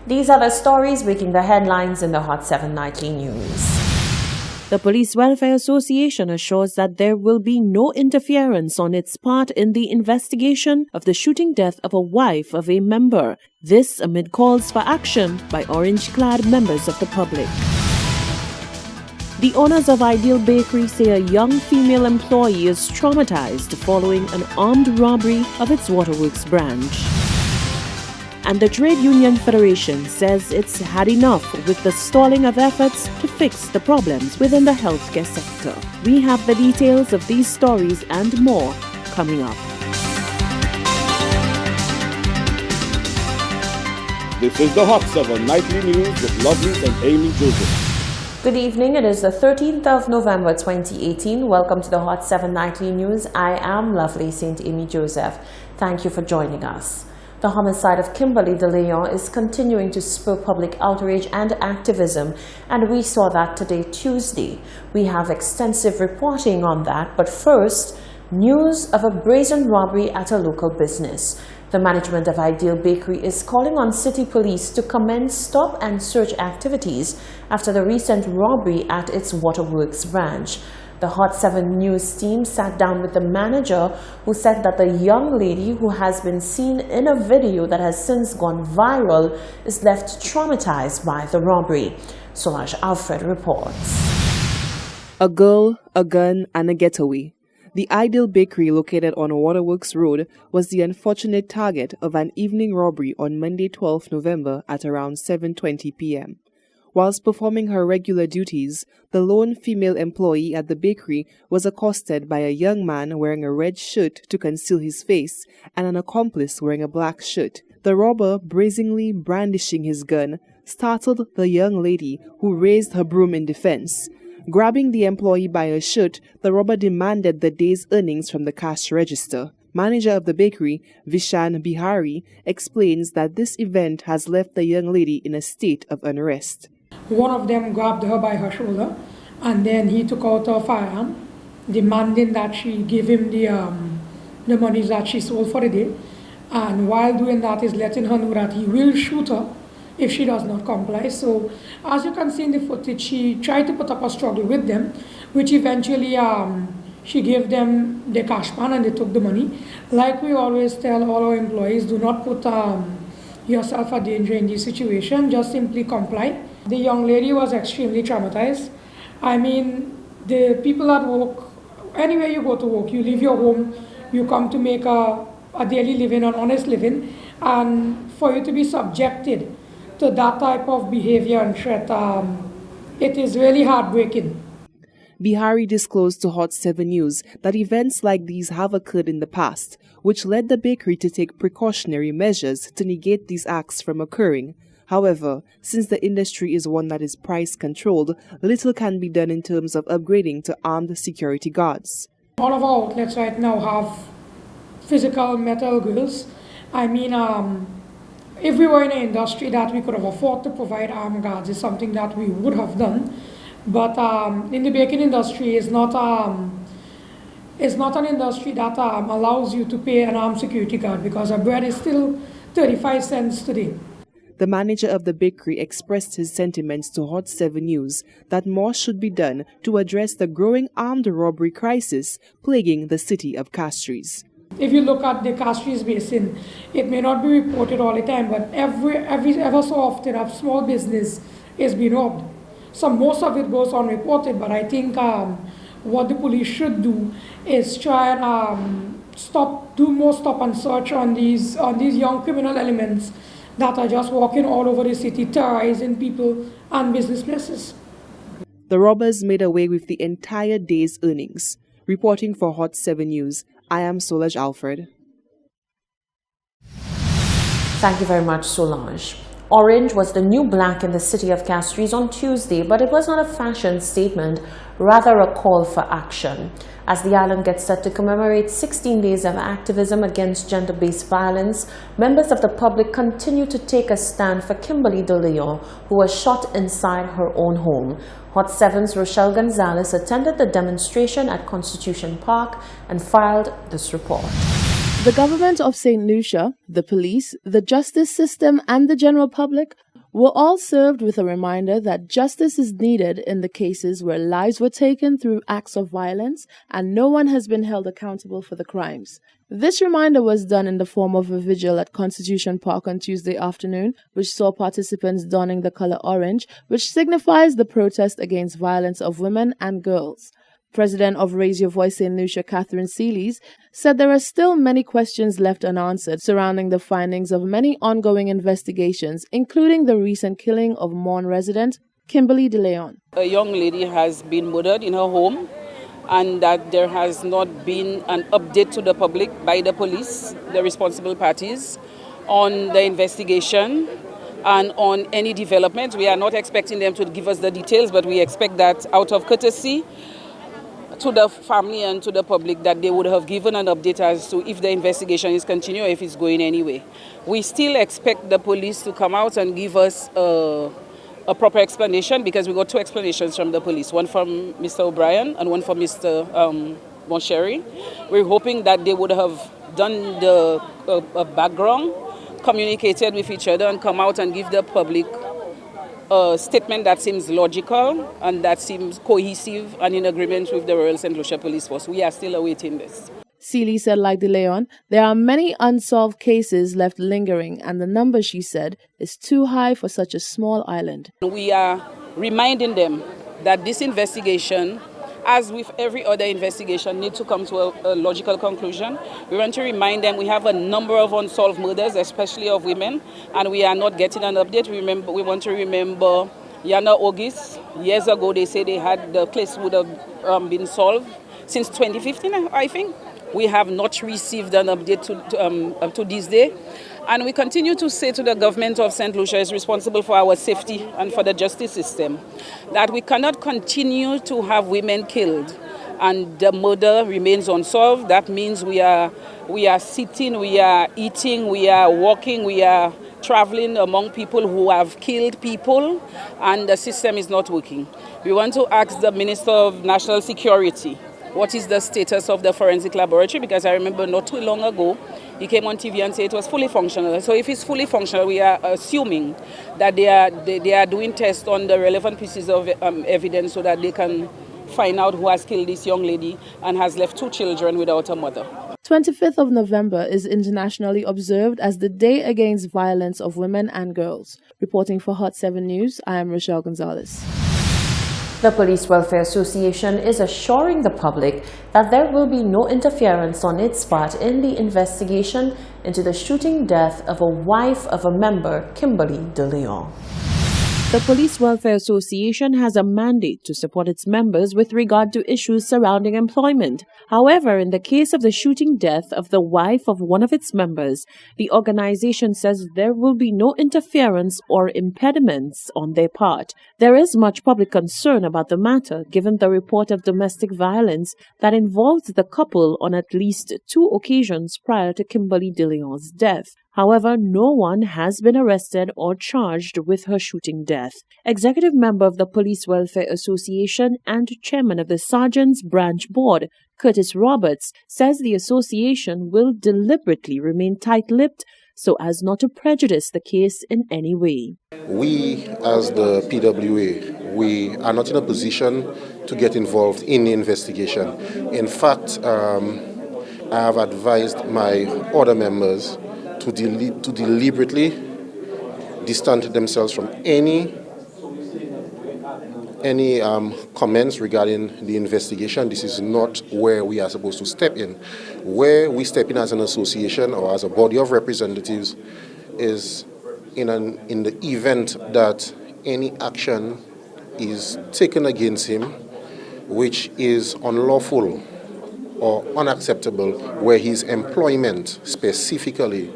These are the stories making the headlines in the Hot 7 Nightly News. The Police Welfare Association assures that there will be no interference on its part in the investigation of the shooting death of a wife of a member. This amid calls for action by orange-clad members of the public. The owners of Ideal Bakery say a young female employee is traumatized following an armed robbery of its Waterworks branch. And the Trade Union Federation says it's had enough with the stalling of efforts to fix the problems within the healthcare sector. We have the details of these stories and more coming up. This is the Hot 7 Nightly News with Lovely and Amy Joseph. Good evening. It is the 13th of November 2018. Welcome to the Hot 7 Nightly News. I am Lovely St. Amy Joseph. Thank you for joining us. The homicide of Kimberly De Leon is continuing to spur public outrage and activism, and we saw that today, Tuesday. We have extensive reporting on that, but first, news of a brazen robbery at a local business. The management of Ideal Bakery is calling on city police to commence stop and search activities after the recent robbery at its Waterworks branch. The Hot 7 News team sat down with the manager, who said that the young lady who has been seen in a video that has since gone viral is left traumatized by the robbery. Solange Alfred reports. A girl, a gun, and a getaway. The Ideal Bakery located on Waterworks Road was the unfortunate target of an evening robbery on Monday 12 November at around 7:20 p.m. Whilst performing her regular duties, the lone female employee at the bakery was accosted by a young man wearing a red shirt to conceal his face and an accomplice wearing a black shirt. The robber, brazenly brandishing his gun, startled the young lady, who raised her broom in defense. Grabbing the employee by her shirt, the robber demanded the day's earnings from the cash register. Manager of the bakery, Vishan Bihari, explains that this event has left the young lady in a state of unrest. One of them grabbed her by her shoulder, and then he took out a firearm, demanding that she give him the money that she sold for the day. And while doing that, is letting her know that he will shoot her if she does not comply. So, as you can see in the footage, she tried to put up a struggle with them, which eventually she gave them the cash pan and they took the money. Like we always tell all our employees, do not put yourself at danger in this situation, just simply comply. The young lady was extremely traumatized. I mean, the people at work, anywhere you go to work, you leave your home, you come to make a daily living, an honest living, and for you to be subjected to that type of behavior and threat, it is really heartbreaking. Bihari disclosed to Hot 7 News that events like these have occurred in the past, which led the bakery to take precautionary measures to negate these acts from occurring. However, since the industry is one that is price controlled, little can be done in terms of upgrading to armed security guards. All of our outlets right now have physical metal grills. I mean, if we were in an industry that we could have afforded to provide armed guards, it's something that we would have done. But in the baking industry, it's not an industry that allows you to pay an armed security guard, because our bread is still 35 cents today. The manager of the bakery expressed his sentiments to Hot 7 News that more should be done to address the growing armed robbery crisis plaguing the city of Castries. If you look at the Castries Basin, it may not be reported all the time, but ever so often a small business is being robbed. So most of it goes unreported, but I think what the police should do is try and do more stop and search on these young criminal elements that are just walking all over the city, terrorizing people and business places. The robbers made away with the entire day's earnings. Reporting for Hot 7 News, I am Solange Alfred. Thank you very much, Solange. Orange was the new black in the city of Castries on Tuesday, but it was not a fashion statement, rather a call for action. As the island gets set to commemorate 16 days of activism against gender-based violence, members of the public continue to take a stand for Kimberly De Leon, who was shot inside her own home. Hot 7's Rochelle Gonzalez attended the demonstration at Constitution Park and filed this report. The government of St. Lucia, the police, the justice system and the general public were all served with a reminder that justice is needed in the cases where lives were taken through acts of violence and no one has been held accountable for the crimes. This reminder was done in the form of a vigil at Constitution Park on Tuesday afternoon, which saw participants donning the color orange, which signifies the protest against violence of women and girls. President of Raise Your Voice St. Lucia, Catherine Seelys, said there are still many questions left unanswered surrounding the findings of many ongoing investigations, including the recent killing of Mon resident Kimberly DeLeon. A young lady has been murdered in her home, and that there has not been an update to the public by the police, the responsible parties, on the investigation and on any developments. We are not expecting them to give us the details, but we expect that out of courtesy to the family and to the public that they would have given an update as to if the investigation is continuing or if it's going anyway. We still expect the police to come out and give us a proper explanation, because we got two explanations from the police, one from Mr. O'Brien and one from Mr. Moncherry. We're hoping that they would have done the background, communicated with each other, and come out and give the public a statement that seems logical and that seems cohesive and in agreement with the Royal St. Lucia Police Force. We are still awaiting this. Seeley said, like DeLeon, there are many unsolved cases left lingering, and the number, she said, is too high for such a small island. We are reminding them that this investigation, as with every other investigation, needs to come to a logical conclusion. We want to remind them we have a number of unsolved murders, especially of women, and we are not getting an update. We want to remember Yana August. Years ago, they say the case would have been solved since 2015, I think. We have not received an update up to this day. And we continue to say to the government of St. Lucia is responsible for our safety and for the justice system, that we cannot continue to have women killed and the murder remains unsolved. That means we are sitting, we are eating, we are walking, we are traveling among people who have killed people, and the system is not working. We want to ask the Minister of National Security, what is the status of the forensic laboratory? Because I remember not too long ago, he came on TV and said it was fully functional. So if it's fully functional, we are assuming that they are doing tests on the relevant pieces of evidence so that they can find out who has killed this young lady and has left two children without a mother. 25th of November is internationally observed as the Day Against Violence of Women and Girls. Reporting for Hot 7 News, I am Rochelle Gonzalez. The Police Welfare Association is assuring the public that there will be no interference on its part in the investigation into the shooting death of a wife of a member, Kimberly DeLeon. The Police Welfare Association has a mandate to support its members with regard to issues surrounding employment. However, in the case of the shooting death of the wife of one of its members, the organization says there will be no interference or impediments on their part. There is much public concern about the matter, given the report of domestic violence that involved the couple on at least 2 occasions prior to Kimberly DeLeon's death. However, no one has been arrested or charged with her shooting death. Executive member of the Police Welfare Association and chairman of the Sergeants Branch Board, Curtis Roberts, says the association will deliberately remain tight-lipped so as not to prejudice the case in any way. We, as the PWA, we are not in a position to get involved in the investigation. In fact, I have advised my other members to deliberately distance themselves from any comments regarding the investigation. This is not where we are supposed to step in. Where we step in as an association or as a body of representatives is in the event that any action is taken against him which is unlawful or unacceptable, where his employment specifically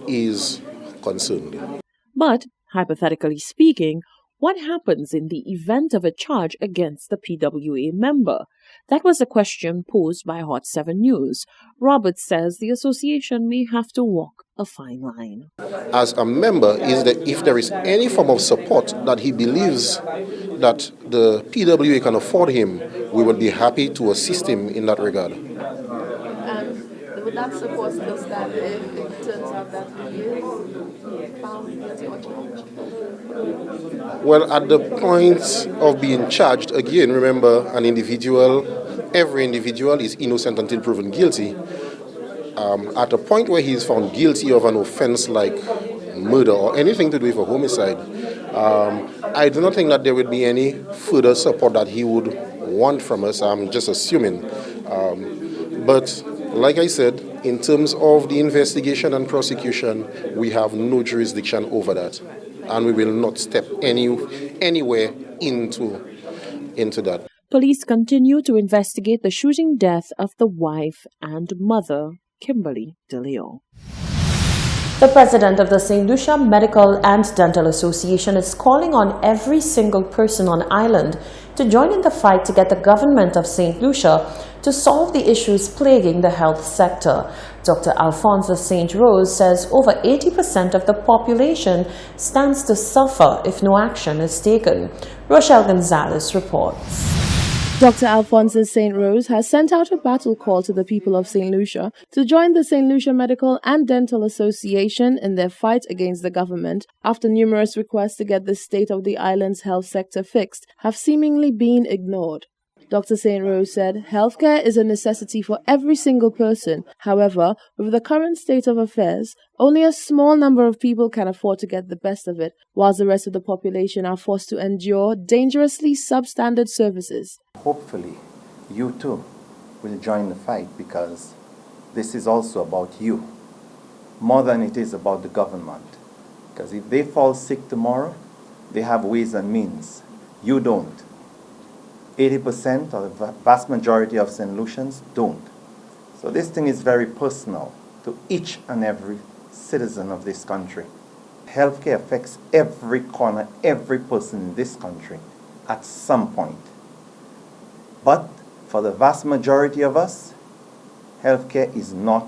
is concerned. But, hypothetically speaking, what happens in the event of a charge against the PWA member? That was a question posed by Hot 7 News. Roberts says the association may have to walk a fine line. As a member, is that if there is any form of support that he believes that the PWA can afford him, we will be happy to assist him in that regard. Would that support us that if it turns out that he is found guilty or charged? Well, at the point of being charged, again, remember, every individual is innocent until proven guilty. At a point where he is found guilty of an offense like murder or anything to do with a homicide, I do not think that there would be any further support that he would want from us. I'm just assuming. But like I said, in terms of the investigation and prosecution, we have no jurisdiction over that. And we will not step anywhere into that. Police continue to investigate the shooting death of the wife and mother, Kimberly DeLeon. The president of the St. Lucia Medical and Dental Association is calling on every single person on island to join in the fight to get the government of St. Lucia to solve the issues plaguing the health sector. Dr. Alphonsus St. Rose says over 80% of the population stands to suffer if no action is taken. Rochelle Gonzalez reports. Dr. Alphonsus St. Rose has sent out a battle call to the people of St. Lucia to join the St. Lucia Medical and Dental Association in their fight against the government after numerous requests to get the state of the island's health sector fixed have seemingly been ignored. Dr. St. Rose said, healthcare is a necessity for every single person. However, with the current state of affairs, only a small number of people can afford to get the best of it, whilst the rest of the population are forced to endure dangerously substandard services. Hopefully, you too will join the fight, because this is also about you, more than it is about the government. Because if they fall sick tomorrow, they have ways and means. You don't. 80% or the vast majority of St. Lucians don't. So this thing is very personal to each and every citizen of this country. Healthcare affects every corner, every person in this country at some point. But for the vast majority of us, healthcare is not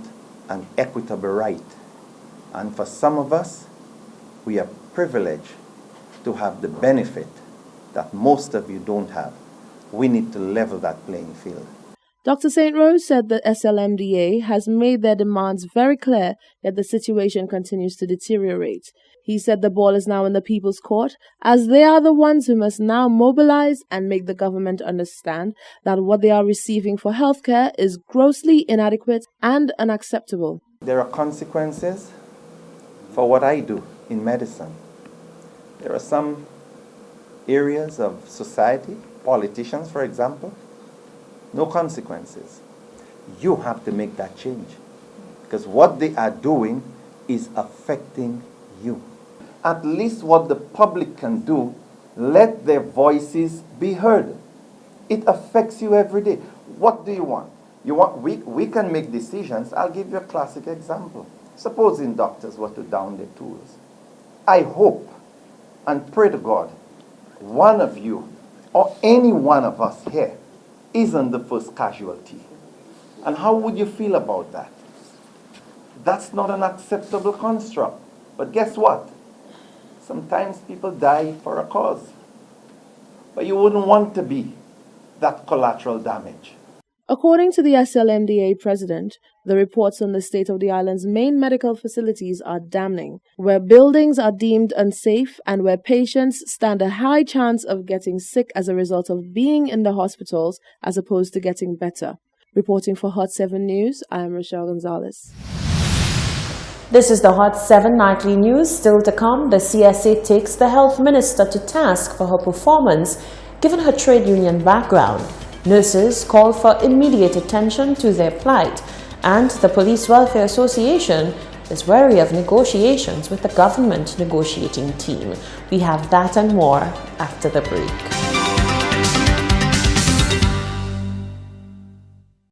an equitable right. And for some of us, we are privileged to have the benefit that most of you don't have. We need to level that playing field. Dr. St. Rose said the SLMDA has made their demands very clear, yet the situation continues to deteriorate. He said the ball is now in the people's court, as they are the ones who must now mobilize and make the government understand that what they are receiving for healthcare is grossly inadequate and unacceptable. There are consequences for what I do in medicine. There are some areas of society, politicians, for example, no consequences. You have to make that change, because what they are doing is affecting you. At least what the public can do, let their voices be heard. It affects you every day. What do you want? We can make decisions. I'll give you a classic example. Supposing doctors were to down their tools. I hope and pray to God, one of you or any one of us here isn't the first casualty. And how would you feel about that? That's not an acceptable construct. But guess what? Sometimes people die for a cause. But you wouldn't want to be that collateral damage. According to the SLMDA president, the reports on the state of the island's main medical facilities are damning, where buildings are deemed unsafe and where patients stand a high chance of getting sick as a result of being in the hospitals as opposed to getting better. Reporting for Hot 7 News, I am Rochelle Gonzalez. This is the Hot 7 Nightly News. Still to come, the CSA takes the health minister to task for her performance, given her trade union background. Nurses call for immediate attention to their plight, and the Police Welfare Association is wary of negotiations with the government negotiating team. We have that and more after the break.